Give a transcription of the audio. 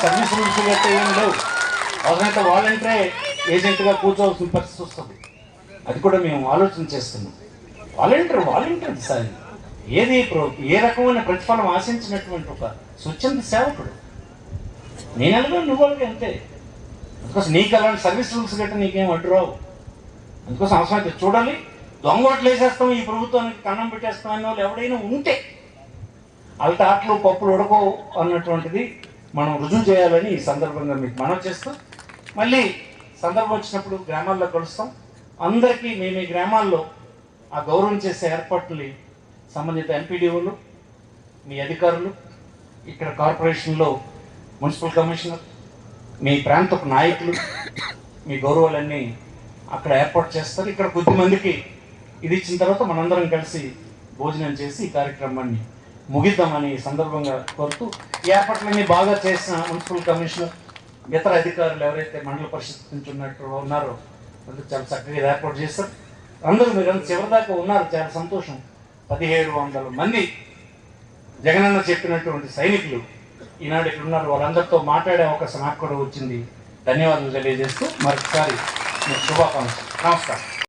Service rules గట్టే ఏం లేవు. అవసరమైతే వాలంటీరే ఏజెంట్గా కూర్చోవలసిన పరిస్థితి వస్తుంది. అది కూడా మేము ఆలోచన చేస్తున్నాం. వాలంటీర్ సార్ ఏది ఏ రకమైన ప్రతిఫలం ఆశించినటువంటి ఒక స్వచ్ఛంద సేవకుడు. నేను అలాగే నువ్వు అలాగే అంతే. అందుకోసం నీకు అలాంటి సర్వీస్ రూల్స్ గట్రా నీకేం అడ్డు రావు. అందుకోసం అవసరమైతే చూడాలి. దొంగ ఓట్లు వేసేస్తాం, ఈ ప్రభుత్వానికి కన్నం పెట్టేస్తాం అనే వాళ్ళు ఎవడైనా ఉంటే వాళ్ళ ఆటలు పప్పులు ఉడకవు అన్నటువంటిది మనం రుజువు చేయాలని ఈ సందర్భంగా మీకు మనవి చేస్తూ, మళ్ళీ సందర్భం వచ్చినప్పుడు గ్రామాల్లో కలుస్తాం. అందరికీ మేము ఈ గ్రామాల్లో ఆ గౌరవం చేసే ఏర్పాట్లని సంబంధిత ఎంపీడీఓలు, మీ అధికారులు, ఇక్కడ కార్పొరేషన్లో మున్సిపల్ కమిషనర్, మీ ప్రాంతపు నాయకులు, మీ గౌరవాలన్నీ అక్కడ ఏర్పాటు చేస్తారు. ఇక్కడ కొద్దిమందికి ఇది ఇచ్చిన తర్వాత మనందరం కలిసి భోజనం చేసి ఈ కార్యక్రమాన్ని ముగిద్దామని సందర్భంగా కోరుతూ, ఈ ఏర్పాట్లన్నీ బాగా చేసిన మున్సిపల్ కమిషనర్, ఇతర అధికారులు ఎవరైతే మండల పరిషత్ నుంచి ఉన్నారో అందరూ చాలా చక్కగా ఏర్పాటు చేస్తారు. అందరూ మీరు చివరిదాకా ఉన్నారు, చాలా సంతోషం. 1700 మంది జగనన్న చెప్పినటువంటి సైనికులు ఈనాడు ఇక్కడ ఉన్నారు. వాళ్ళందరితో మాట్లాడే అవకాశం నాకు కూడా వచ్చింది. ధన్యవాదాలు తెలియజేస్తూ మరొకసారి శుభాకాంక్షలు. నమస్కారం.